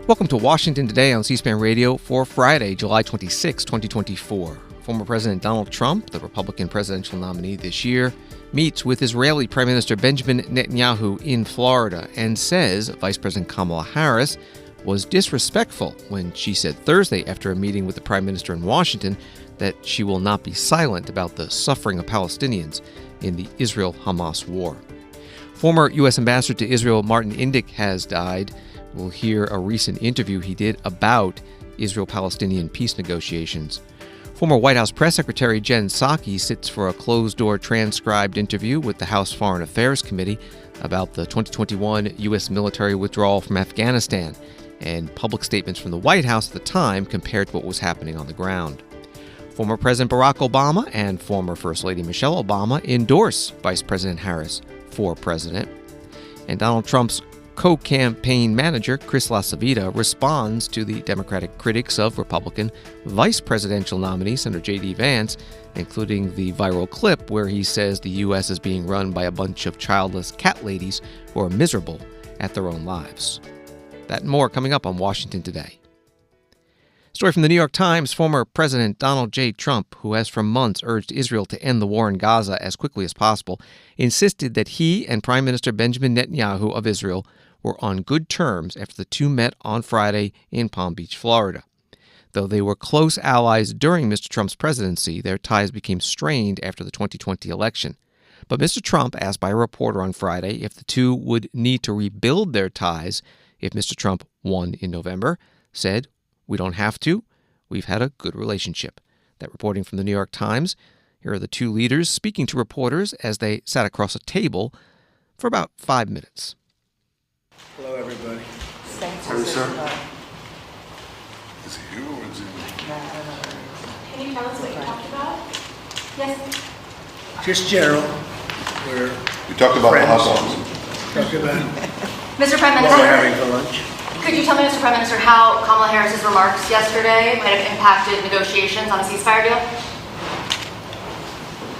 Welcome to Washington Today on C-SPAN Radio for Friday, July 26, 2024. Former President Donald Trump, the Republican presidential nominee this year, meets with Israeli Prime Minister Benjamin Netanyahu in Florida and says Vice President Kamala Harris was disrespectful when she said Thursday after a meeting with the Prime Minister in Washington that she will not be silent about the suffering of Palestinians in the Israel-Hamas war. Former U.S. Ambassador to Israel Martin Indyk has died. We'll hear a recent interview he did about Israel-Palestinian peace negotiations. Former White House Press Secretary Jen Psaki sits for a closed-door transcribed interview with the House Foreign Affairs Committee about the 2021 U.S. military withdrawal from Afghanistan and public statements from the White House at the time compared to what was happening on the ground. Former President Barack Obama and former First Lady Michelle Obama endorse Vice President Harris for president. And Donald Trump's co-campaign manager, Chris LaCivita, responds to the Democratic critics of Republican vice presidential nominee, Senator J.D. Vance, including the viral clip where he says the U.S. is being run by a bunch of childless cat ladies who are miserable at their own lives. That and more coming up on Washington Today. Story from the New York Times, former President Donald J. Trump, who has for months urged Israel to end the war in Gaza as quickly as possible, insisted that he and Prime Minister Benjamin Netanyahu of Israel were on good terms after the two met on Friday in Palm Beach, Florida. Though they were close allies during Mr. Trump's presidency, their ties became strained after the 2020 election. But Mr. Trump, asked by a reporter on Friday if the two would need to rebuild their ties if Mr. Trump won in November, said, "We don't have to. We've had a good relationship." That reporting from the New York Times. Here are the two leaders speaking to reporters as they sat across a table for about 5 minutes. Hello, everybody. Hello, sir. Is it you or is it me? Can you tell us what you talked about? Yes. Just general. We talked about the hot dogs. Talk about Mr. Prime what we're Minister, having for lunch. could you tell me, Mr. Prime Minister, how Kamala Harris's remarks yesterday might have impacted negotiations on a ceasefire deal?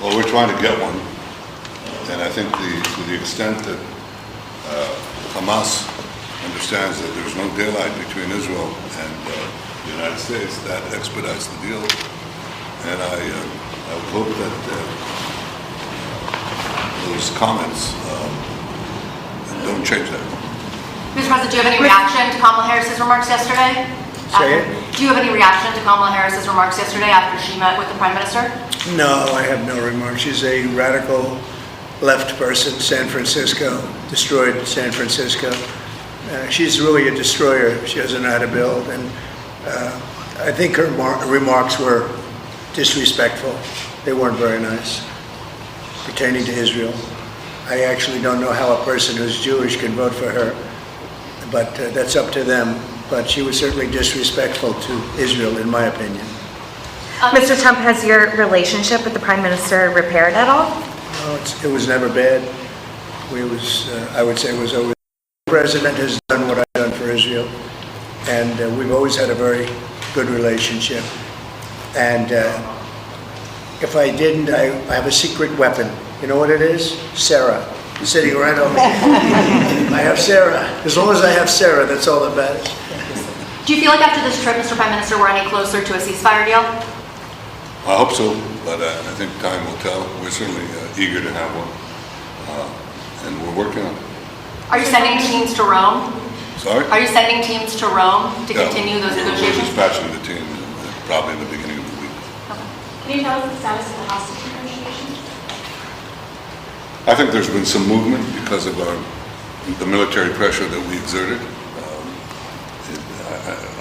Well, we're trying to get one, and I think to the extent that Hamas understands that there's no daylight between Israel and the United States, that expedites the deal. And I would hope that those comments don't change that. Mr. President, do you have any reaction to Kamala Harris's remarks yesterday? Say it. Do you have any reaction to Kamala Harris's remarks yesterday after she met with the Prime Minister? No, I have no remarks. She's a radical left person. San Francisco, destroyed San Francisco. She's really a destroyer. She doesn't know how to build. And I think her remarks were disrespectful. They weren't very nice pertaining to Israel. I actually don't know how a person who's Jewish can vote for her, but that's up to them. But she was certainly disrespectful to Israel, in my opinion. Mr. Trump, has your relationship with the Prime Minister repaired at all? No, it was never bad. I would say it was always. The President has done what I've done for Israel, and we've always had a very good relationship. And if I didn't, I have a secret weapon. You know what it is? Sarah. She's sitting right over here. I have Sarah. As long as I have Sarah, that's all that matters. Do you feel like after this trip, Mr. Prime Minister, we're any closer to a ceasefire deal? I hope so, but I think time will tell. We're certainly eager to have one, and we're working on it. Are you sending teams to Rome? Sorry? Are you sending teams to Rome to continue those We're negotiations? dispatching the team probably in the beginning of the week. Okay. Can you tell us the status of the hostage negotiations? I think there's been some movement because of the military pressure that we exerted.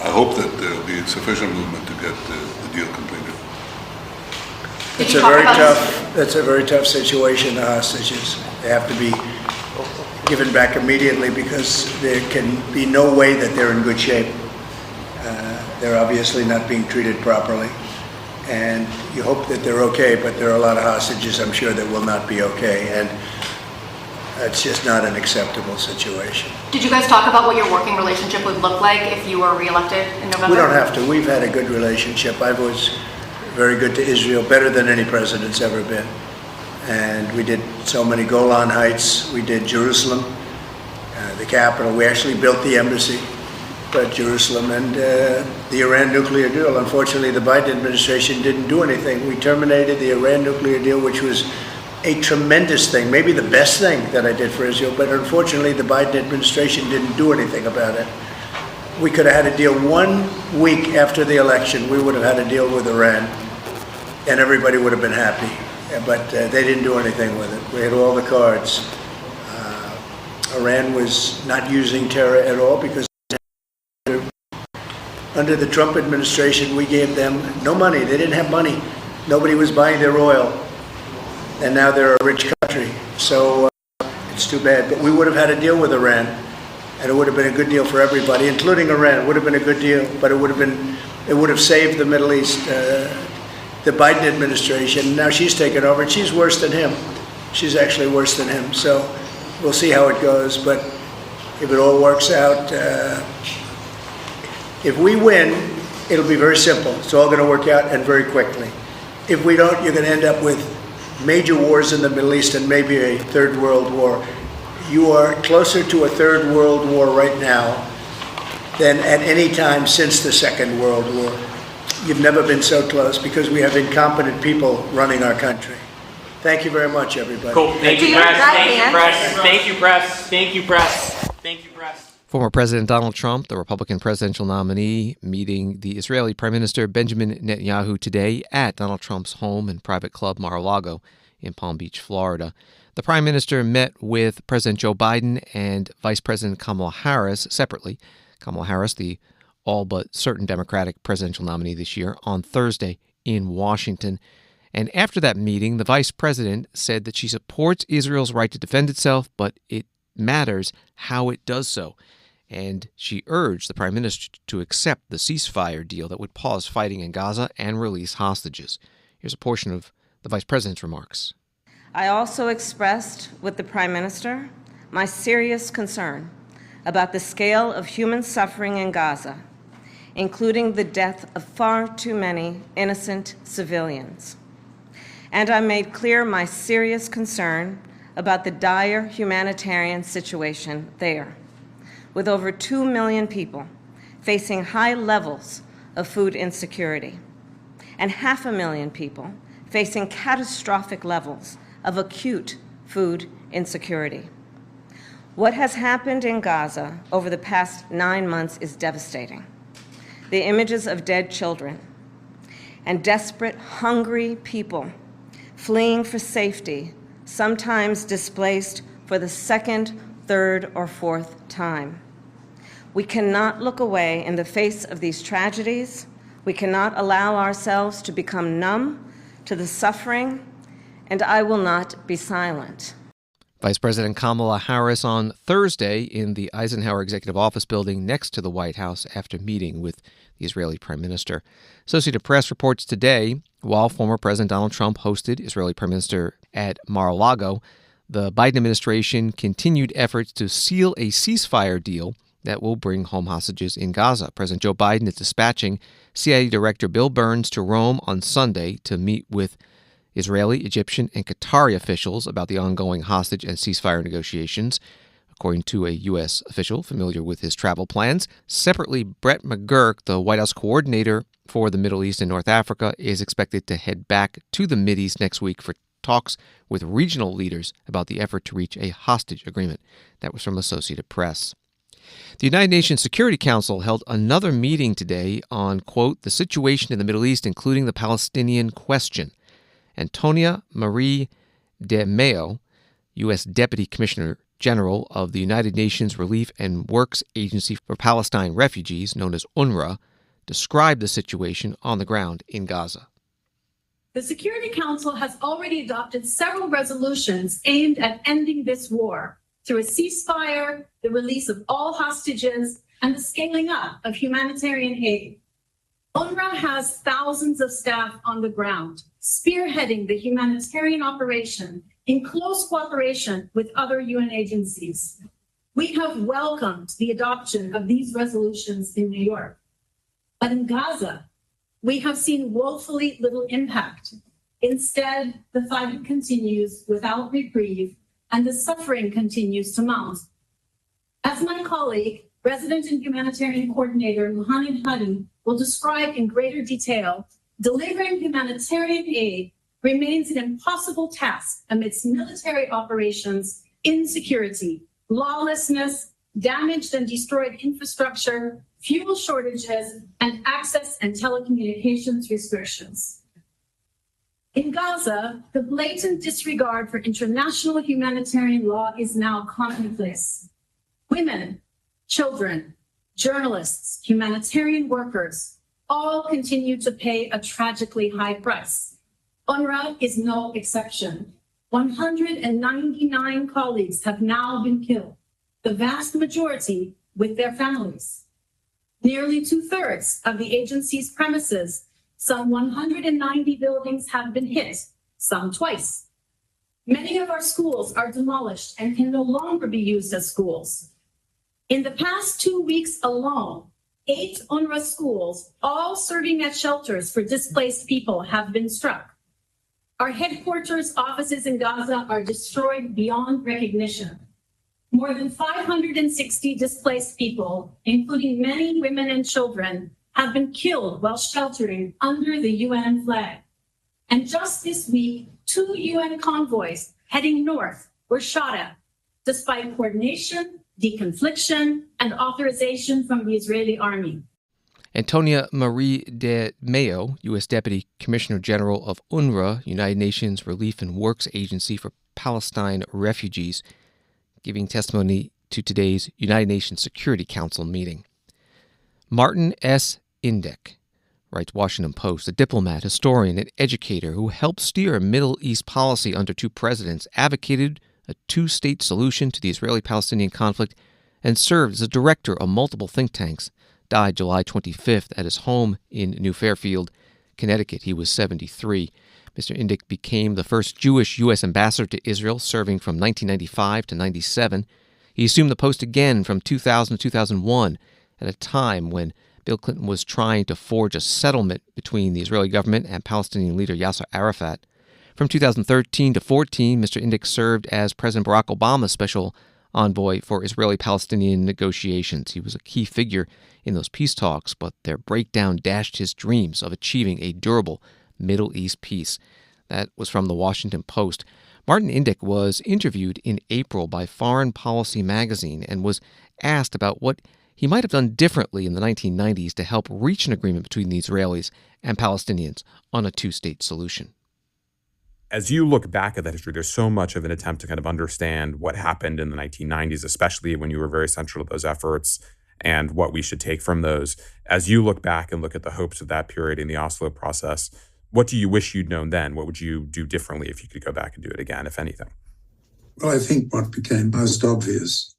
I hope that there will be sufficient movement to get the deal completed. That's a very tough situation, the hostages. They have to be given back immediately because there can be no way that they're in good shape. They're obviously not being treated properly. And you hope that they're okay, but there are a lot of hostages, I'm sure, that will not be okay. And it's just not an acceptable situation. Did you guys talk about what your working relationship would look like if you were reelected in November? We don't have to. We've had a good relationship. I was very good to Israel, better than any president's ever been. And we did so many Golan Heights. We did Jerusalem, the capital. We actually built the embassy. about Jerusalem and the Iran nuclear deal. Unfortunately, the Biden administration didn't do anything. We terminated the Iran nuclear deal, which was a tremendous thing, maybe the best thing that I did for Israel, but unfortunately the Biden administration didn't do anything about it. We could have had a deal 1 week after the election. We would have had a deal with Iran, and everybody would have been happy. But they didn't do anything with it. We had all the cards. Iran was not using terror at all because under the Trump administration, we gave them no money. They didn't have money. Nobody was buying their oil. And now they're a rich country. So it's too bad. But we would have had a deal with Iran, and it would have been a good deal for everybody, including Iran. It would have been a good deal, but it would have saved the Middle East. The Biden administration, now she's taken over, and she's worse than him. She's actually worse than him. So we'll see how it goes. But if it all works out, if we win, it'll be very simple. It's all going to work out and very quickly. If we don't, you're going to end up with major wars in the Middle East and maybe a third world war. You are closer to a third world war right now than at any time since the Second World War. You've never been so close because we have incompetent people running our country. Thank you very much, everybody. Cool. Thank you, press. Thank you, press. Thank you, press. Thank you, press. Thank you, press. Former President Donald Trump, the Republican presidential nominee, meeting the Israeli Prime Minister Benjamin Netanyahu today at Donald Trump's home and private club Mar-a-Lago in Palm Beach, Florida. The Prime Minister met with President Joe Biden and Vice President Kamala Harris separately. Kamala Harris, the all but certain Democratic presidential nominee this year, on Thursday in Washington. And after that meeting, the vice president said that she supports Israel's right to defend itself, but it matters how it does so. And she urged the prime minister to accept the ceasefire deal that would pause fighting in Gaza and release hostages. Here's a portion of the vice president's remarks. I also expressed with the prime minister my serious concern about the scale of human suffering in Gaza, including the death of far too many innocent civilians. And I made clear my serious concern about the dire humanitarian situation there, with over 2 million people facing high levels of food insecurity, and 500,000 people facing catastrophic levels of acute food insecurity. What has happened in Gaza over the past 9 months is devastating. The images of dead children and desperate, hungry people fleeing for safety, sometimes displaced for the second, third, or fourth time. We cannot look away in the face of these tragedies. We cannot allow ourselves to become numb to the suffering, and I will not be silent. Vice President Kamala Harris on Thursday in the Eisenhower Executive Office building next to the White House after meeting with the Israeli Prime Minister. Associated Press reports today, while former President Donald Trump hosted Israeli Prime Minister at Mar-a-Lago, the Biden administration continued efforts to seal a ceasefire deal that will bring home hostages in Gaza. President Joe Biden is dispatching CIA Director Bill Burns to Rome on Sunday to meet with Israeli, Egyptian, and Qatari officials about the ongoing hostage and ceasefire negotiations, according to a U.S. official familiar with his travel plans. Separately, Brett McGurk, the White House coordinator for the Middle East and North Africa, is expected to head back to the Mideast next week for talks with regional leaders about the effort to reach a hostage agreement. That was from Associated Press. The United Nations Security Council held another meeting today on, quote, the situation in the Middle East, including the Palestinian question. Antonia Marie de Mello, U.S. Deputy Commissioner General of the United Nations Relief and Works Agency for Palestine Refugees, known as UNRWA, described the situation on the ground in Gaza. The Security Council has already adopted several resolutions aimed at ending this war through a ceasefire, the release of all hostages, and the scaling up of humanitarian aid. UNRWA has thousands of staff on the ground, spearheading the humanitarian operation in close cooperation with other UN agencies. We have welcomed the adoption of these resolutions in New York. But in Gaza, we have seen woefully little impact. Instead, the fighting continues without reprieve, and the suffering continues to mount. As my colleague, Resident and Humanitarian Coordinator Muhammad Hadi will describe in greater detail, delivering humanitarian aid remains an impossible task amidst military operations, insecurity, lawlessness, damaged and destroyed infrastructure, fuel shortages, and access and telecommunications restrictions. In Gaza, the blatant disregard for international humanitarian law is now commonplace. Women, children, journalists, humanitarian workers, all continue to pay a tragically high price. UNRWA is no exception. 199 colleagues have now been killed, the vast majority with their families. Nearly 2/3 of the agency's premises, some 190 buildings have been hit, some twice. Many of our schools are demolished and can no longer be used as schools. In the past 2 weeks alone, 8 UNRWA schools, all serving as shelters for displaced people, have been struck. Our headquarters offices in Gaza are destroyed beyond recognition. More than 560 displaced people, including many women and children, have been killed while sheltering under the UN flag. And just this week, 2 UN convoys heading north were shot at, despite coordination, deconfliction, and authorization from the Israeli army. Antonia Marie de Mayo, U.S. Deputy Commissioner General of UNRWA, United Nations Relief and Works Agency for Palestine Refugees, giving testimony to today's United Nations Security Council meeting. Martin S. Indyk, writes Washington Post, a diplomat, historian, and educator who helped steer a Middle East policy under 2 presidents, advocated a 2-state solution to the Israeli-Palestinian conflict, and served as a director of multiple think tanks, died July 25th at his home in New Fairfield, Connecticut. He was 73. Mr. Indyk became the first Jewish U.S. ambassador to Israel, serving from 1995 to 97. He assumed the post again from 2000 to 2001, at a time when Bill Clinton was trying to forge a settlement between the Israeli government and Palestinian leader Yasser Arafat. From 2013 to 14, Mr. Indyk served as President Barack Obama's special envoy for Israeli-Palestinian negotiations. He was a key figure in those peace talks, but their breakdown dashed his dreams of achieving a durable Middle East peace. That was from the Washington Post. Martin Indyk was interviewed in April by Foreign Policy magazine and was asked about what he might have done differently in the 1990s to help reach an agreement between the Israelis and Palestinians on a 2-state solution. As you look back at that history, there's so much of an attempt to kind of understand what happened in the 1990s, especially when you were very central to those efforts and what we should take from those. As you look back and look at the hopes of that period in the Oslo process, what do you wish you'd known then? What would you do differently if you could go back and do it again, if anything? Well, I think what became most obvious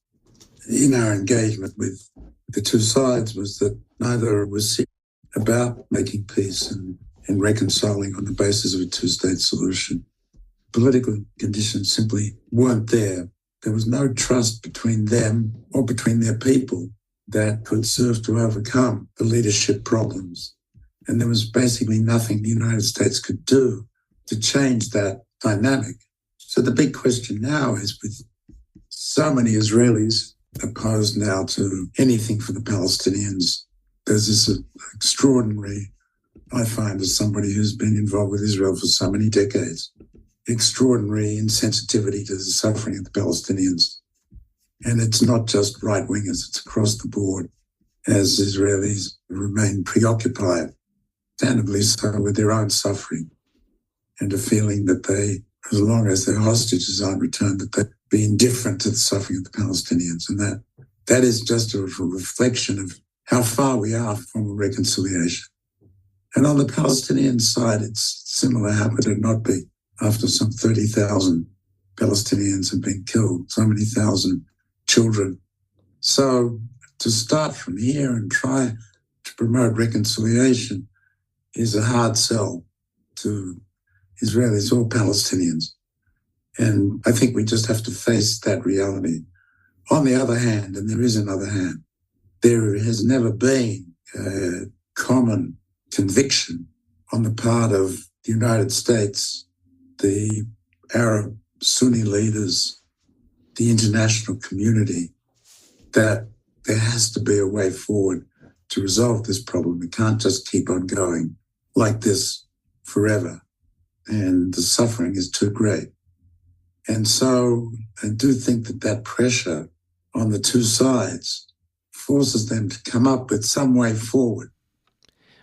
in our engagement with the 2 sides was that neither was serious about making peace and reconciling on the basis of a 2-state solution. Political conditions simply weren't there. There was no trust between them or between their people that could serve to overcome the leadership problems. And there was basically nothing the United States could do to change that dynamic. So the big question now is, with so many Israelis opposed now to anything for the Palestinians, there's this extraordinary, I find, as somebody who's been involved with Israel for so many decades, extraordinary insensitivity to the suffering of the Palestinians. And it's not just right-wingers, it's across the board, as Israelis remain preoccupied, understandably so, with their own suffering, and a feeling that they, as long as their hostages aren't returned, that they'd be indifferent to the suffering of the Palestinians. And that is just a reflection of how far we are from a reconciliation. And on the Palestinian side, it's similar. How could it not be? After some 30,000 Palestinians have been killed, so many thousand children. So to start from here and try to promote reconciliation is a hard sell to Israelis or Palestinians. And I think we just have to face that reality. On the other hand, and there is another hand, there has never been a common conviction on the part of the United States, the Arab Sunni leaders, the international community, that there has to be a way forward to resolve this problem. We can't just keep on going like this forever. And the suffering is too great. And so I do think that that pressure on the two sides forces them to come up with some way forward.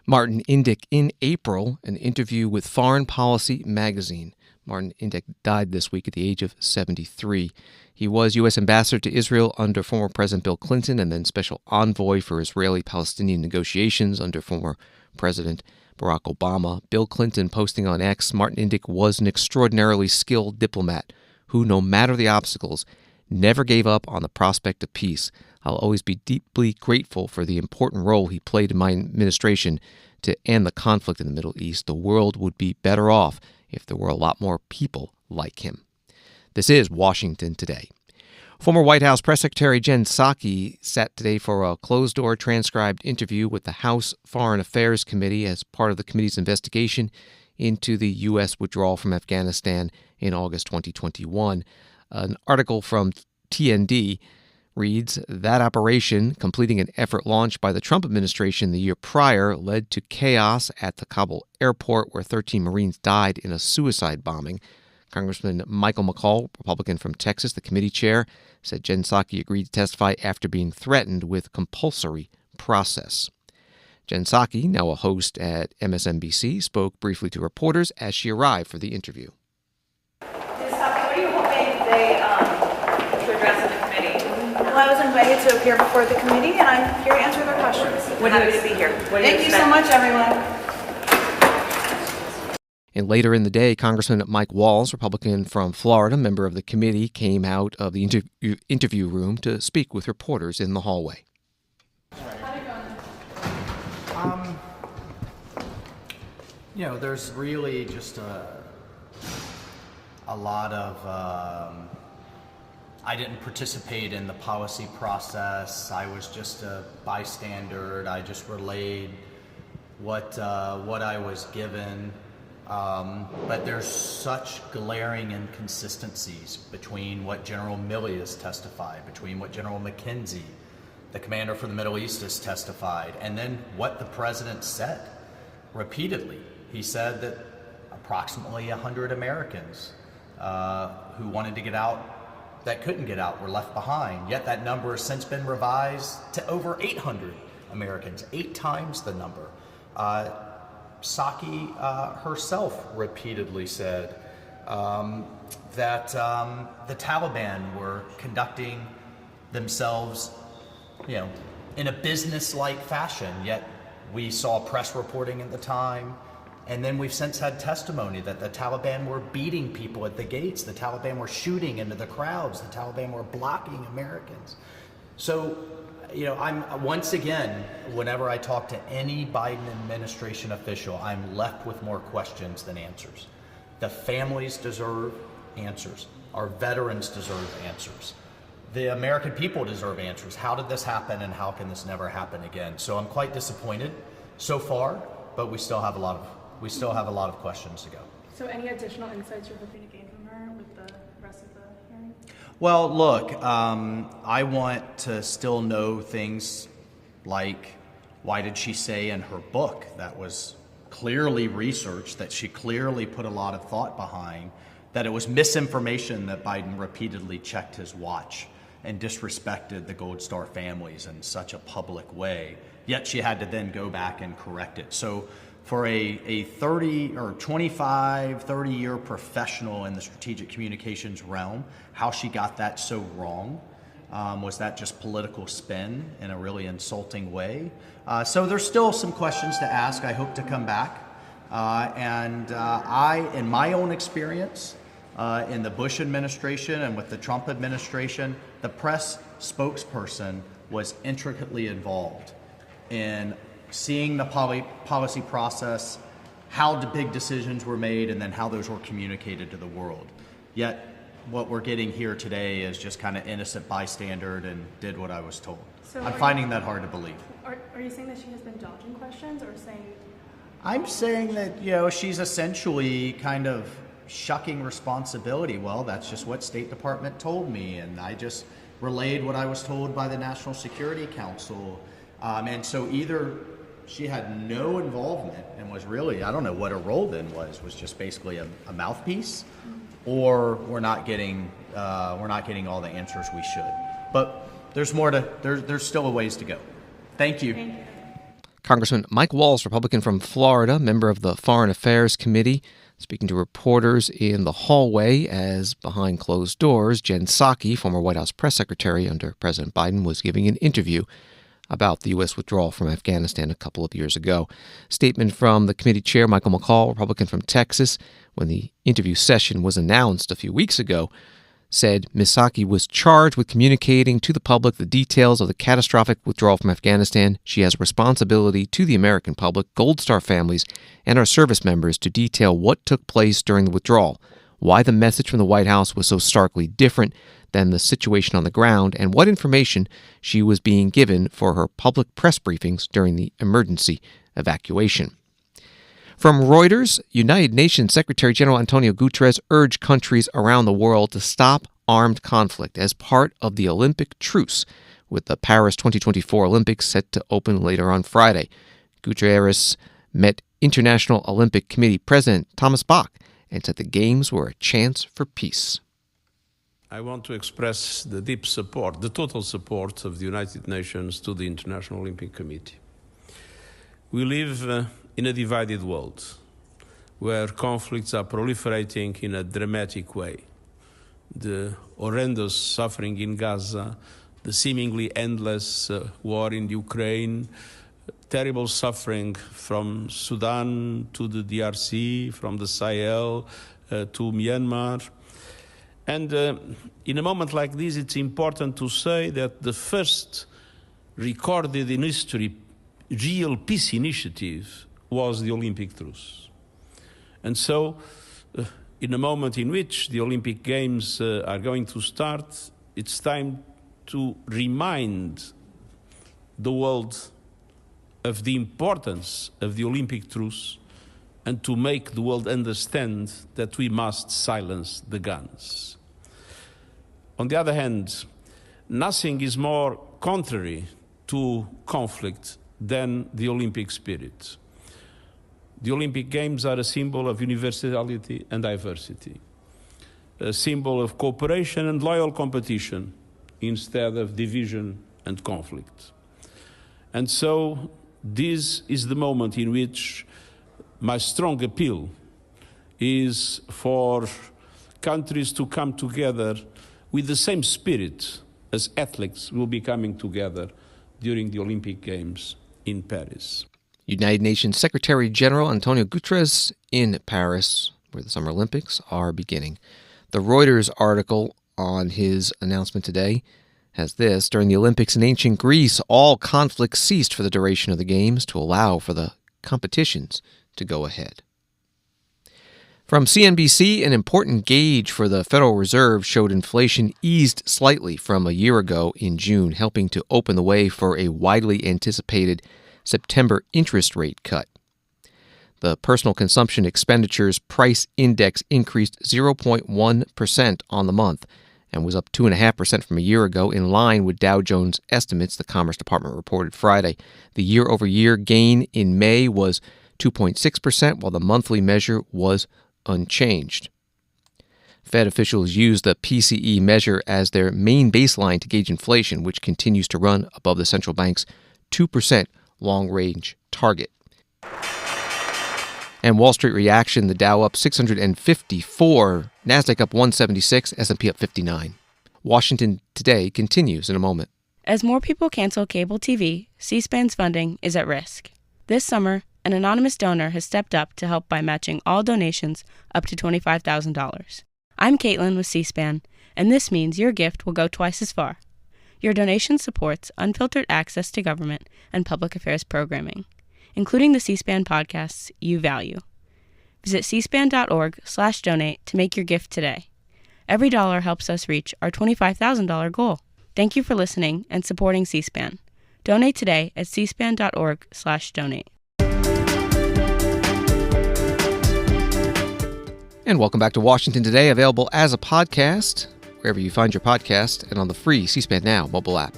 Martin Indyk in April, an interview with Foreign Policy magazine. Martin Indyk died this week at the age of 73. He was U.S. ambassador to Israel under former President Bill Clinton and then special envoy for Israeli-Palestinian negotiations under former President Barack Obama. Bill Clinton posting on X, Martin Indyk was an extraordinarily skilled diplomat who, no matter the obstacles, never gave up on the prospect of peace. I'll always be deeply grateful for the important role he played in my administration to end the conflict in the Middle East. The world would be better off if there were a lot more people like him. This is Washington Today. Former White House Press Secretary Jen Psaki sat today for a closed-door transcribed interview with the House Foreign Affairs Committee as part of the committee's investigation into the U.S. withdrawal from Afghanistan in August 2021. An article from TND reads, that operation, completing an effort launched by the Trump administration the year prior, led to chaos at the Kabul airport where 13 Marines died in a suicide bombing. Congressman Michael McCall, Republican from Texas, the committee chair, said Jen Psaki agreed to testify after being threatened with compulsory process. Jen Psaki, now a host at MSNBC, spoke briefly to reporters as she arrived for the interview. Ms. Psaki, what are you hoping to address in the committee? Well, I was invited to appear before the committee, and I'm here to answer their questions. Happy to be here. Thank you so much, everyone. And later in the day, Congressman Mike Walz, Republican from Florida, member of the committee, came out of the interview room to speak with reporters in the hallway. There's really just a lot of, I didn't participate in the policy process. I was just a bystander. I just relayed what I was given. But there's such glaring inconsistencies between what General Milley has testified, between what General McKenzie, the commander for the Middle East, has testified, and then what the president said repeatedly. He said that approximately 100 Americans who wanted to get out that couldn't get out were left behind, yet that number has since been revised to over 800 Americans, 8 times the number. Psaki herself repeatedly said that the Taliban were conducting themselves, in a business-like fashion, yet we saw press reporting at the time, and then we've since had testimony that the Taliban were beating people at the gates, the Taliban were shooting into the crowds, the Taliban were blocking Americans. So, I'm once again, whenever I talk to any Biden administration official, I'm left with more questions than answers. The families deserve answers. Our veterans deserve answers. The American people deserve answers. How did this happen, and how can this never happen again? So I'm quite disappointed so far, but we still have a lot of questions to go. So any additional insights you're hoping to gain from her with the rest of the hearing? Well, look, I want to still know things like, why did she say in her book that was clearly researched, that she clearly put a lot of thought behind, that it was misinformation that Biden repeatedly checked his watch and disrespected the Gold Star families in such a public way, yet she had to then go back and correct it. So for a 30 or 25, 30-year professional in the strategic communications realm, how she got that so wrong? Was that just political spin in a really insulting way? So there's still some questions to ask. I hope to come back. In my own experience, in the Bush administration and with the Trump administration, the press spokesperson was intricately involved in seeing the policy process, how the big decisions were made, and then how those were communicated to the world. Yet what we're getting here today is just kind of innocent bystander and did what I was told. So I'm finding that hard to believe. Are you saying that she has been dodging questions, or saying? I'm saying that, she's essentially kind of shucking responsibility. Well, that's just what State Department told me, and I just relayed what I was told by the National Security Council. And so either she had no involvement and was really, I don't know what her role then was just basically a mouthpiece, or we're not getting all the answers we should. But there's still a ways to go. Thank you. Congressman Mike Waltz, Republican from Florida, member of the Foreign Affairs Committee, speaking to reporters in the hallway as behind closed doors, Jen Psaki, former White House press secretary under President Biden, was giving an interview about the U.S. withdrawal from Afghanistan a couple of years ago. Statement from the committee chair, Michael McCall, Republican from Texas, when the interview session was announced a few weeks ago, said Ms. Psaki was charged with communicating to the public the details of the catastrophic withdrawal from Afghanistan. She has a responsibility to the American public, Gold Star families, and our service members to detail what took place during the withdrawal, why the message from the White House was so starkly different than the situation on the ground, and what information she was being given for her public press briefings during the emergency evacuation. From Reuters, United Nations Secretary General Antonio Guterres urged countries around the world to stop armed conflict as part of the Olympic truce, with the Paris 2024 Olympics set to open later on Friday. Guterres met International Olympic Committee President Thomas Bach and said the Games were a chance for peace. I want to express the deep support, the total support of the United Nations to the International Olympic Committee. We live in a divided world where conflicts are proliferating in a dramatic way. The horrendous suffering in Gaza, the seemingly endless war in Ukraine, terrible suffering from Sudan to the DRC, from the Sahel to Myanmar. And in a moment like this, it's important to say that the first recorded in history real peace initiative was the Olympic truce. And so, in a moment in which the Olympic Games are going to start, it's time to remind the world of the importance of the Olympic truce and to make the world understand that we must silence the guns. On the other hand, nothing is more contrary to conflict than the Olympic spirit. The Olympic Games are a symbol of universality and diversity, a symbol of cooperation and loyal competition instead of division and conflict. And so this is the moment in which my strong appeal is for countries to come together with the same spirit as athletes will be coming together during the Olympic Games in Paris. United Nations Secretary General Antonio Guterres in Paris, where the Summer Olympics are beginning. The Reuters article on his announcement today has this: during the Olympics in ancient Greece, all conflict ceased for the duration of the Games to allow for the competitions to go ahead. From CNBC, an important gauge for the Federal Reserve showed inflation eased slightly from a year ago in June, helping to open the way for a widely anticipated September interest rate cut. The Personal Consumption Expenditures Price Index increased 0.1% on the month and was up 2.5% from a year ago, in line with Dow Jones estimates, the Commerce Department reported Friday. The year-over-year gain in May was 2.6%, while the monthly measure was unchanged. Fed officials use the PCE measure as their main baseline to gauge inflation, which continues to run above the central bank's 2% long-range target. And Wall Street reaction: the Dow up 654, Nasdaq up 176, S&P up 59. Washington Today continues in a moment. As more people cancel cable TV, C-SPAN's funding is at risk. This summer, an anonymous donor has stepped up to help by matching all donations up to $25,000. I'm Caitlin with C-SPAN, and this means your gift will go twice as far. Your donation supports unfiltered access to government and public affairs programming, including the C-SPAN podcasts you value. Visit cspan.org/donate to make your gift today. Every dollar helps us reach our $25,000 goal. Thank you for listening and supporting C-SPAN. Donate today at cspan.org/donate. And welcome back to Washington Today, available as a podcast wherever you find your podcast and on the free C-SPAN Now mobile app.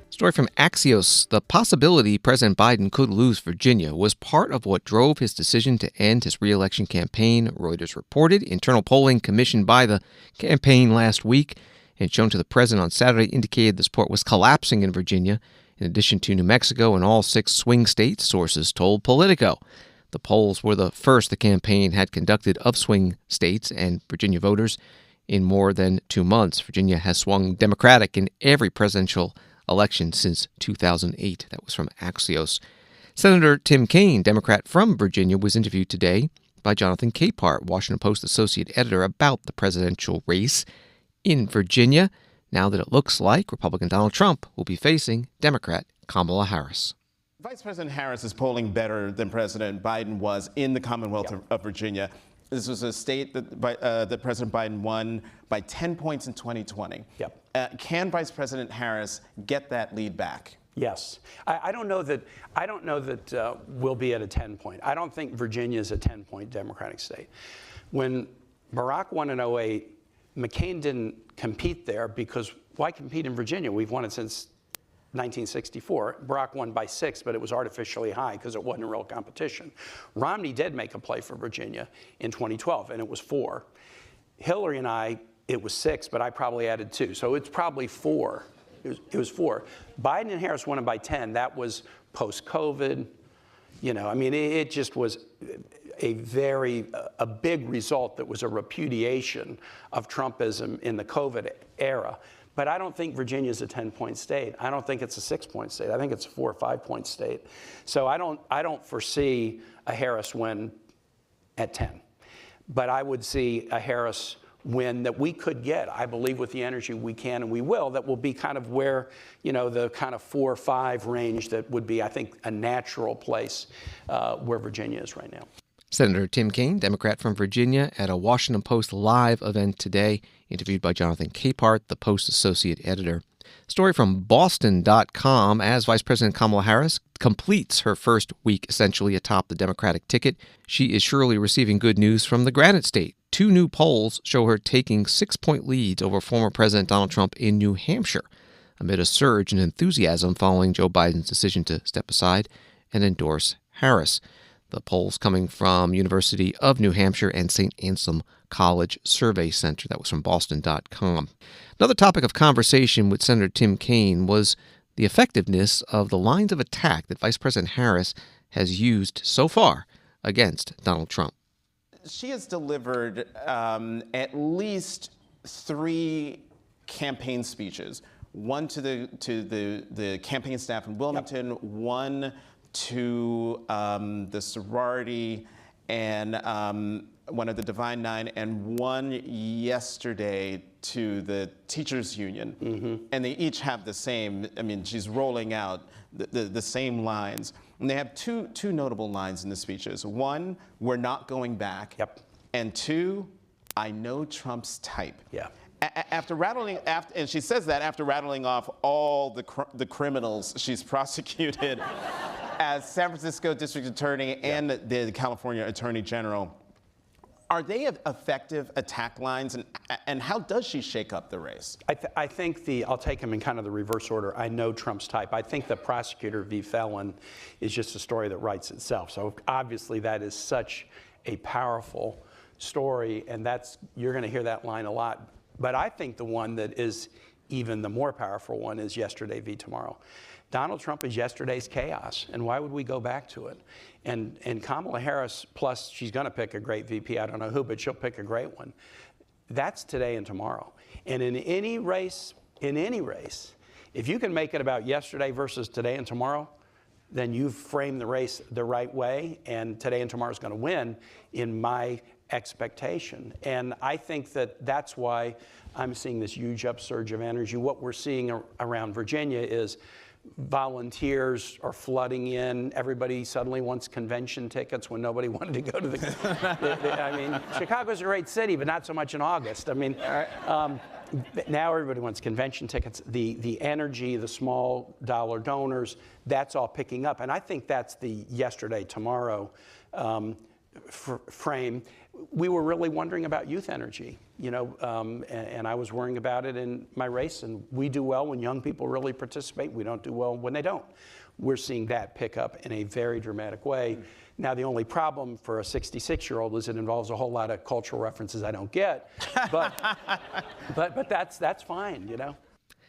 Story from Axios. The possibility President Biden could lose Virginia was part of what drove his decision to end his re-election campaign, Reuters reported. Internal polling commissioned by the campaign last week and shown to the president on Saturday indicated the support was collapsing in Virginia, in addition to New Mexico and all 6 swing states, sources told Politico. The polls were the first the campaign had conducted of swing states and Virginia voters in more than 2 months. Virginia has swung Democratic in every presidential election since 2008. That was from Axios. Senator Tim Kaine, Democrat from Virginia, was interviewed today by Jonathan Capehart, Washington Post associate editor, about the presidential race in Virginia, now that it looks like Republican Donald Trump will be facing Democrat Kamala Harris. Vice President Harris is polling better than President Biden was in the Commonwealth of Virginia. This was a state that President Biden won by 10 points in 2020. Can Vice President Harris get that lead back? Yes. I don't know that we'll be at a 10-point. I don't think Virginia is a 10-point Democratic state. When Barack won in 2008, McCain didn't compete there because why compete in Virginia? We've won it since 1964. Barack won by 6, but it was artificially high because it wasn't a real competition. Romney did make a play for Virginia in 2012, and it was 4. Hillary and I, it was 6, but I probably added 2, so it's probably 4. It was 4. Biden and Harris won it by 10. That was post-COVID. You know, I mean, it just was a big result that was a repudiation of Trumpism in the COVID era. But I don't think Virginia's a 10-point state. I don't think it's a 6-point state. I think it's a 4 or 5-point state. So I don't foresee a Harris win at 10. But I would see a Harris win that we could get, I believe, with the energy we can and we will, that will be kind of where, you know, the kind of 4 or 5 range that would be, I think, a natural place where Virginia is right now. Senator Tim Kaine, Democrat from Virginia, at a Washington Post live event today, interviewed by Jonathan Capehart, the Post associate editor. Story from Boston.com. As Vice President Kamala Harris completes her first week essentially atop the Democratic ticket, she is surely receiving good news from the Granite State. 2 new polls show her taking 6-point leads over former President Donald Trump in New Hampshire, amid a surge in enthusiasm following Joe Biden's decision to step aside and endorse Harris. The polls coming from University of New Hampshire and St. Anselm College Survey Center. That was from Boston.com. Another topic of conversation with Senator Tim Kaine was the effectiveness of the lines of attack that Vice President Harris has used so far against Donald Trump. She has delivered at least 3 campaign speeches. One to the campaign staff in Wilmington, one to the sorority and one of the Divine Nine, and one yesterday to the teachers union. Mm-hmm. And they each have the same, I mean, she's rolling out the same lines. And they have two notable lines in the speeches. One, we're not going back. Yep. And 2, I know Trump's type. Yeah. And she says that after rattling off all the criminals she's prosecuted as San Francisco District Attorney and the California Attorney General. Are they effective attack lines, and how does she shake up the race? I think I'll take them in kind of the reverse order. I know Trump's type. I think the prosecutor v. felon is just a story that writes itself. So obviously that is such a powerful story, and you're going to hear that line a lot. But I think the one that is even the more powerful one is yesterday v. tomorrow. Donald Trump is yesterday's chaos, and why would we go back to it? And Kamala Harris, plus she's going to pick a great VP, I don't know who, but she'll pick a great one. That's today and tomorrow. And in any race, if you can make it about yesterday versus today and tomorrow, then you've framed the race the right way, and today and tomorrow is going to win in my expectation. And I think that's why I'm seeing this huge upsurge of energy. What we're seeing around Virginia is volunteers are flooding in. Everybody suddenly wants convention tickets when nobody wanted to go to I mean, Chicago's a great city, but not so much in August. I mean, now everybody wants convention tickets. The energy, the small dollar donors, that's all picking up. And I think that's the yesterday, tomorrow frame. we were really wondering about youth energy, and I was worrying about it in my race. And we do well when young people really participate. We don't do well when they don't. We're seeing that pick up in a very dramatic way. Now, the only problem for a 66-year-old is it involves a whole lot of cultural references I don't get, but that's fine,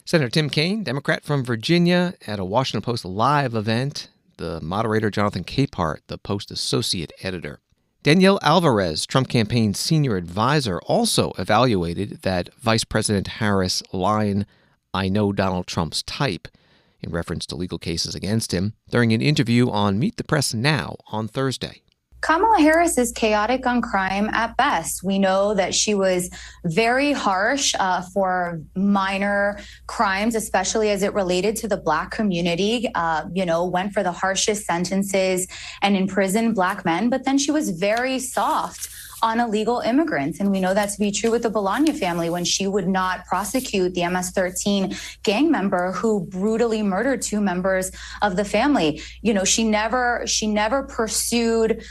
Senator Tim Kaine, Democrat from Virginia, at a Washington Post Live event. The moderator, Jonathan Capehart, the Post associate editor. Danielle Alvarez, Trump campaign's senior advisor, also evaluated that Vice President Harris line, "I know Donald Trump's type," in reference to legal cases against him, during an interview on Meet the Press Now on Thursday. Kamala Harris is chaotic on crime at best. We know that she was very harsh for minor crimes, especially as it related to the Black community, went for the harshest sentences and imprisoned Black men. But then she was very soft on illegal immigrants. And we know that to be true with the Bologna family when she would not prosecute the MS-13 gang member who brutally murdered 2 members of the family. She never pursued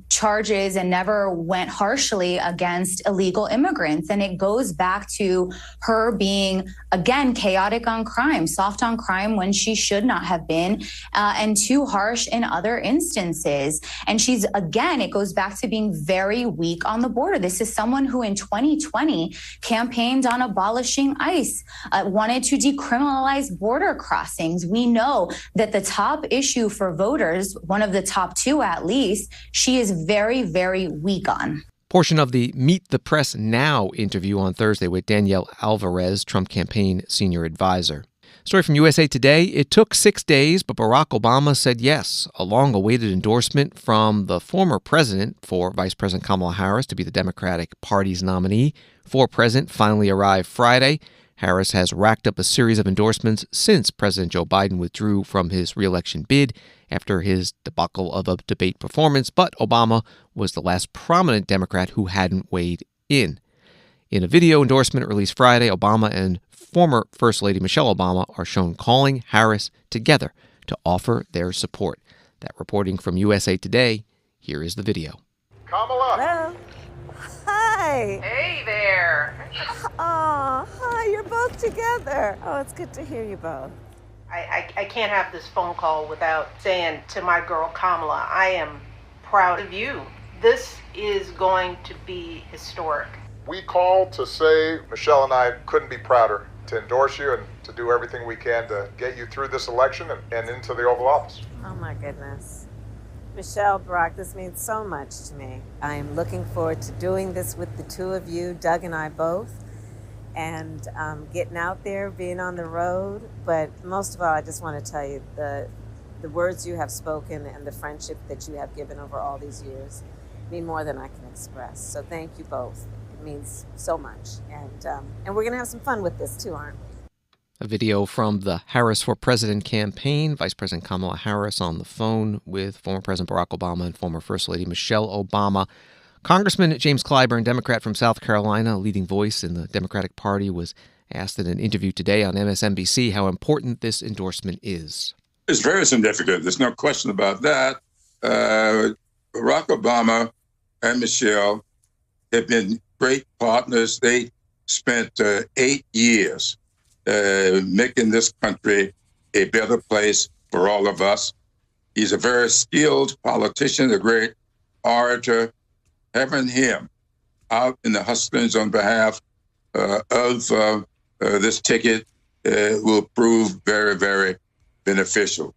charges and never went harshly against illegal immigrants. And it goes back to her being, again, chaotic on crime, soft on crime when she should not have been, and too harsh in other instances. And she's, again, it goes back to being very weak on the border. This is someone who in 2020 campaigned on abolishing ICE, wanted to decriminalize border crossings. We know that the top issue for voters, one of the top 2 at least, she is very, very weak on. Portion of the Meet the Press Now interview on Thursday with Danielle Alvarez, Trump campaign senior advisor. Story from USA Today. It took 6 days, but Barack Obama said yes. A long-awaited endorsement from the former president for Vice President Kamala Harris to be the Democratic Party's nominee for president finally arrived Friday. Harris has racked up a series of endorsements since President Joe Biden withdrew from his re-election bid after his debacle of a debate performance, but Obama was the last prominent Democrat who hadn't weighed in. In a video endorsement released Friday, Obama and former First Lady Michelle Obama are shown calling Harris together to offer their support. That reporting from USA Today. Here is the video. Kamala. Hello. Hi. Hey there. Oh, hi. You're both together. Oh, it's good to hear you both. I can't have this phone call without saying to my girl Kamala, I am proud of you. This is going to be historic. We called to say Michelle and I couldn't be prouder to endorse you and to do everything we can to get you through this election and into the Oval Office. Oh my goodness. Michelle, Barack, this means so much to me. I am looking forward to doing this with the 2 of you, Doug and I both, and getting out there, being on the road. But most of all, I just want to tell you the words you have spoken and the friendship that you have given over all these years mean more than I can express. So thank you both. Means so much, and we're gonna have some fun with this too, aren't we? A video from the Harris for President campaign. Vice President Kamala Harris on the phone with former President Barack Obama and former First Lady Michelle Obama. Congressman James Clyburn, Democrat from South Carolina, a leading voice in the Democratic Party, was asked in an interview today on MSNBC how important this endorsement is. It's very significant. There's no question about that. Barack Obama and Michelle have been great partners. They spent 8 years making this country a better place for all of us. He's a very skilled politician, a great orator. Having him out in the hustings on behalf of this ticket will prove very, very beneficial.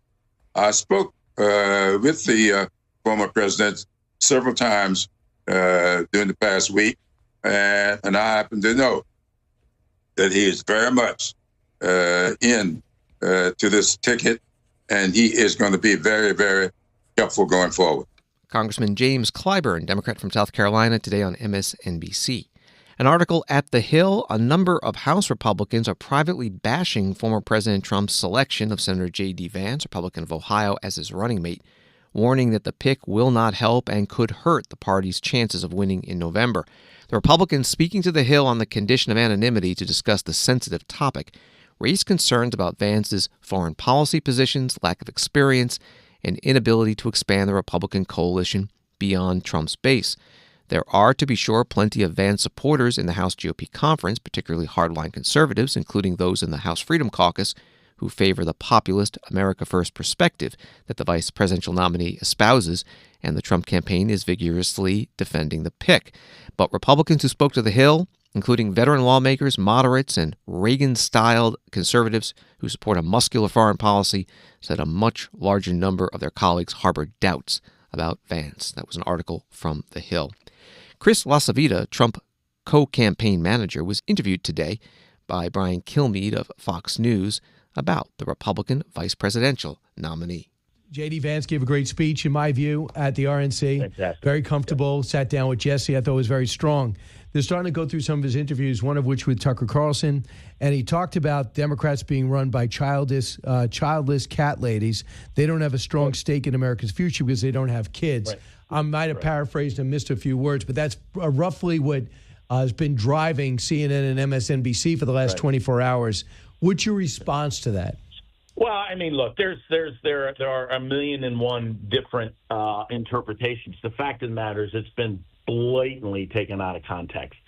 I spoke with the former president several times during the past week, and I happen to know that he is very much in to this ticket, and he is going to be very, very helpful going forward. Congressman James Clyburn, Democrat from South Carolina, today on MSNBC. An article at The Hill, a number of House Republicans are privately bashing former President Trump's selection of Senator J.D. Vance, Republican of Ohio, as his running mate, warning that the pick will not help and could hurt the party's chances of winning in November. The Republicans, speaking to The Hill on the condition of anonymity to discuss the sensitive topic, raised concerns about Vance's foreign policy positions, lack of experience, and inability to expand the Republican coalition beyond Trump's base. There are, to be sure, plenty of Vance supporters in the House GOP conference, particularly hardline conservatives, including those in the House Freedom Caucus, who favor the populist America First perspective that the vice presidential nominee espouses, and the Trump campaign is vigorously defending the pick. But Republicans who spoke to the Hill, including veteran lawmakers, moderates, and Reagan-styled conservatives who support a muscular foreign policy, said a much larger number of their colleagues harbored doubts about Vance. That was an article from The Hill. Chris LaCivita, Trump co-campaign manager, was interviewed today by Brian Kilmeade of Fox News about the Republican vice presidential nominee. J.D. Vance gave a great speech, in my view, at the RNC. Fantastic. Very comfortable, sat down with Jesse. I thought it was very strong. They're starting to go through some of his interviews, one of which with Tucker Carlson, and he talked about Democrats being run by childless cat ladies. They don't have a strong stake in America's future because they don't have kids. Right. I might have paraphrased and missed a few words, but that's roughly what has been driving CNN and MSNBC for the last 24 hours. What's your response to that? Well, I mean, look, there are a million and one different interpretations. The fact of the matter is it's been blatantly taken out of context.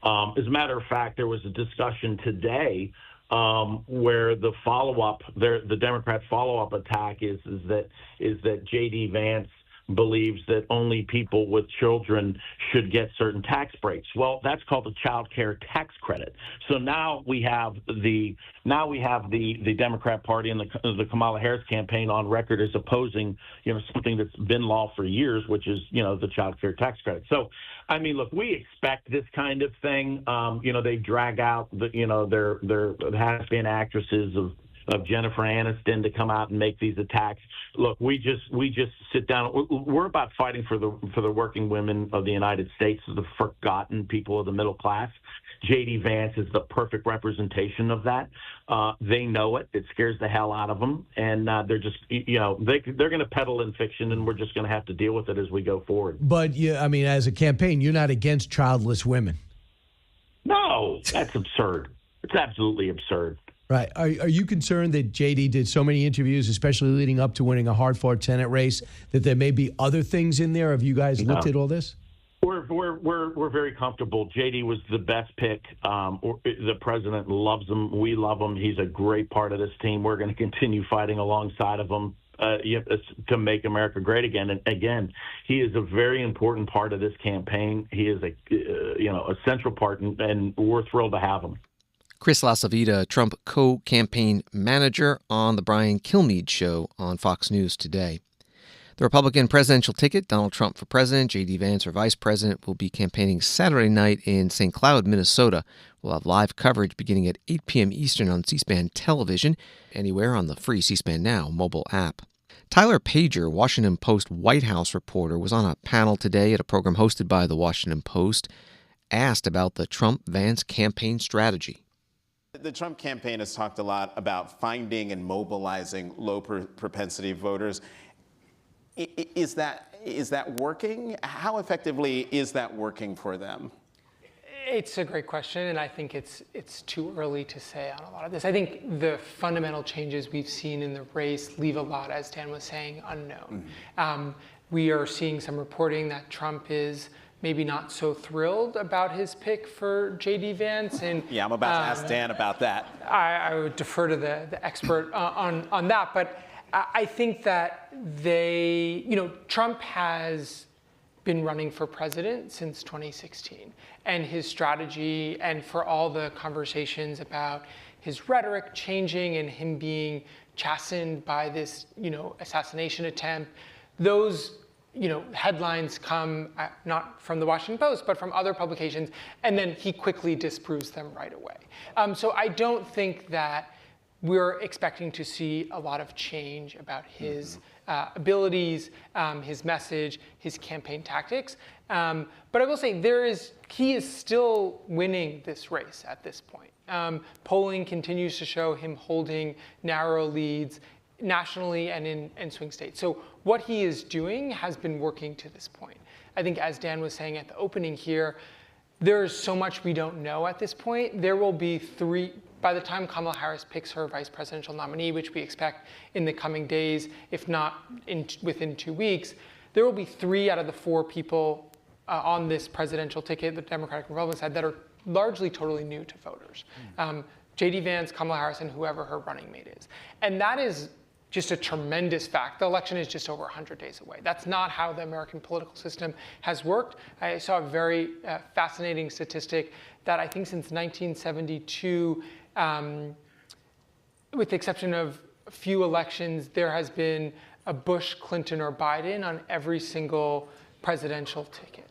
As a matter of fact, there was a discussion today where the follow-up, the Democrat follow-up attack is that J.D. Vance believes that only people with children should get certain tax breaks. Well, that's called the child care tax credit. So now we have the Democrat Party and the Kamala Harris campaign on record as opposing, something that's been law for years, which is, the child care tax credit. So, I mean, look, we expect this kind of thing. They drag out there has been actresses of Jennifer Aniston to come out and make these attacks. Look, we just sit down. We're about fighting for the working women of the United States, the forgotten people of the middle class. J.D. Vance is the perfect representation of that. They know it. It scares the hell out of them, and they're just, they're going to peddle in fiction, and we're just going to have to deal with it as we go forward. But as a campaign, you're not against childless women. No, that's absurd. It's absolutely absurd. Right. Are you concerned that J.D. did so many interviews, especially leading up to winning a hard-fought Senate race, that there may be other things in there? Have you guys looked at all this? We're very comfortable. J.D. was the best pick. The president loves him. We love him. He's a great part of this team. We're going to continue fighting alongside of him to make America great again. And again, he is a very important part of this campaign. He is a central part, and we're thrilled to have him. Chris LaCivita, Trump co-campaign manager, on the Brian Kilmeade Show on Fox News today. The Republican presidential ticket, Donald Trump for president, J.D. Vance for vice president, will be campaigning Saturday night in St. Cloud, Minnesota. We'll have live coverage beginning at 8 p.m. Eastern on C-SPAN television, anywhere on the free C-SPAN Now mobile app. Tyler Pager, Washington Post White House reporter, was on a panel today at a program hosted by the Washington Post, asked about the Trump-Vance campaign strategy. The Trump campaign has talked a lot about finding and mobilizing low propensity voters. Is that working? How effectively is that working for them? It's a great question, and I think it's too early to say on a lot of this. I think the fundamental changes we've seen in the race leave a lot, as Dan was saying, unknown. Mm-hmm. We are seeing some reporting that Trump is maybe not so thrilled about his pick for J.D. Vance. And yeah, I'm about to ask Dan about that. I would defer to the expert on that, but I think that Trump has been running for president since 2016, and his strategy, and for all the conversations about his rhetoric changing and him being chastened by this, assassination attempt, those headlines come not from the Washington Post, but from other publications, and then he quickly disproves them right away. So I don't think that we're expecting to see a lot of change about his abilities, his message, his campaign tactics. But I will say he is still winning this race at this point. Polling continues to show him holding narrow leads nationally and in swing states. So what he is doing has been working to this point. I think, as Dan was saying at the opening here, there's so much we don't know at this point. There will be by the time Kamala Harris picks her vice presidential nominee, which we expect in the coming days, if not within 2 weeks, there will be 3 out of the 4 people on this presidential ticket, the Democratic and Republican side, that are largely totally new to voters. J.D. Vance, Kamala Harris, and whoever her running mate is. And that is just a tremendous fact. The election is just over 100 days away. That's not how the American political system has worked. I saw a very fascinating statistic that I think since 1972, with the exception of a few elections, there has been a Bush, Clinton, or Biden on every single presidential ticket.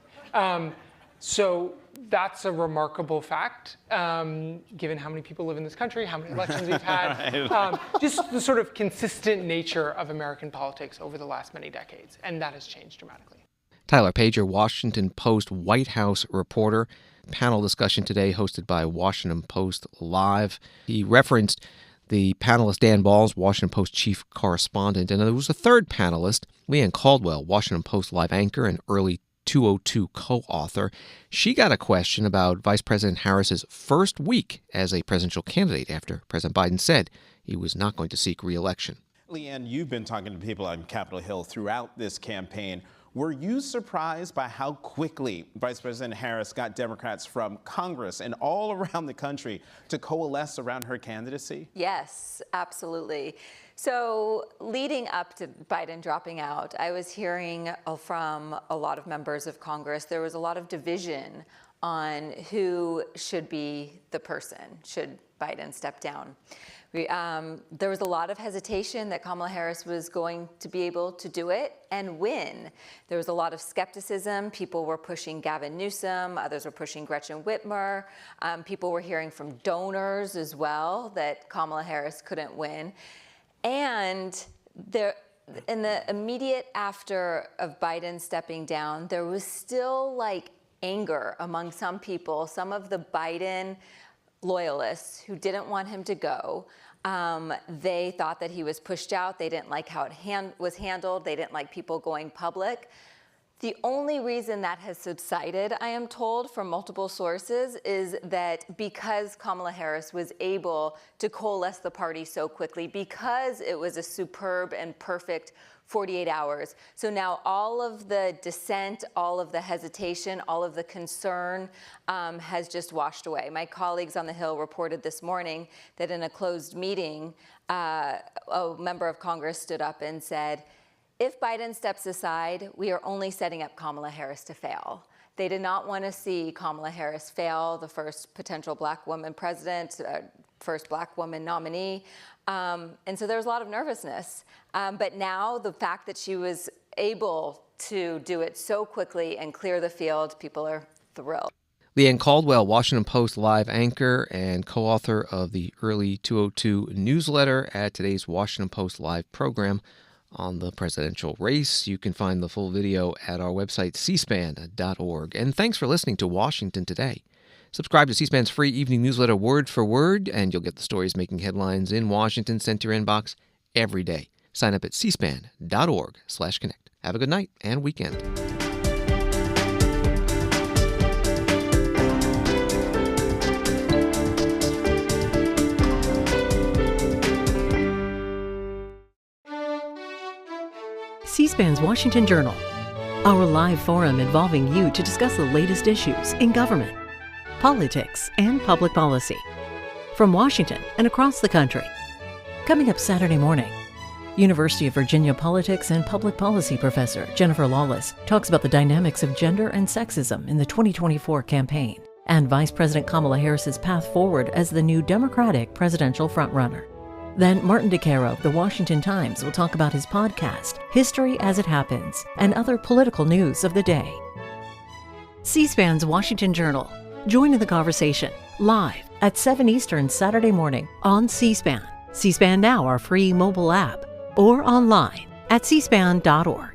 So that's a remarkable fact, given how many people live in this country, how many elections we've had, just the sort of consistent nature of American politics over the last many decades, and that has changed dramatically. Tyler Pager, Washington Post White House reporter. Panel discussion today hosted by Washington Post Live. He referenced the panelist Dan Balls, Washington Post chief correspondent, and there was a third panelist, Leanne Caldwell, Washington Post Live anchor and early 202 co-author. She got a question about Vice President Harris's first week as a presidential candidate after President Biden said he was not going to seek re-election. Leanne, you've been talking to people on Capitol Hill throughout this campaign. Were you surprised by how quickly Vice President Harris got Democrats from Congress and all around the country to coalesce around her candidacy? Yes, absolutely. So leading up to Biden dropping out, I was hearing from a lot of members of Congress, there was a lot of division on who should be the person, should Biden step down. There was a lot of hesitation that Kamala Harris was going to be able to do it and win. There was a lot of skepticism. People were pushing Gavin Newsom. Others were pushing Gretchen Whitmer. People were hearing from donors as well that Kamala Harris couldn't win. And in the immediate after of Biden stepping down, there was still like anger among some people, some of the Biden loyalists who didn't want him to go. They thought that he was pushed out. They didn't like how it was handled. They didn't like people going public. The only reason that has subsided, I am told from multiple sources, is that because Kamala Harris was able to coalesce the party so quickly, because it was a superb and perfect 48 hours. So now all of the dissent, all of the hesitation, all of the concern has just washed away. My colleagues on the Hill reported this morning that in a closed meeting, a member of Congress stood up and said, if Biden steps aside, we are only setting up Kamala Harris to fail. They did not want to see Kamala Harris fail, the first potential black woman president, first black woman nominee. And so there was a lot of nervousness. But now the fact that she was able to do it so quickly and clear the field, people are thrilled. Leanne Caldwell, Washington Post Live anchor and co-author of the early 202 newsletter at today's Washington Post Live program on the presidential race. You can find the full video at our website, cspan.org. And thanks for listening to Washington Today. Subscribe to C-SPAN's free evening newsletter word for word, and you'll get the stories making headlines in Washington sent to your inbox every day. Sign up at cspan.org/connect. Have a good night and weekend. C-SPAN's Washington Journal, our live forum involving you to discuss the latest issues in government, politics, and public policy. From Washington and across the country. Coming up Saturday morning, University of Virginia politics and public policy professor Jennifer Lawless talks about the dynamics of gender and sexism in the 2024 campaign, and Vice President Kamala Harris's path forward as the new Democratic presidential frontrunner. Then Martin Indyk of the Washington Times will talk about his podcast, History as It Happens, and other political news of the day. C-SPAN's Washington Journal. Join in the conversation live at 7 Eastern Saturday morning on C-SPAN. C-SPAN Now, our free mobile app, or online at cspan.org.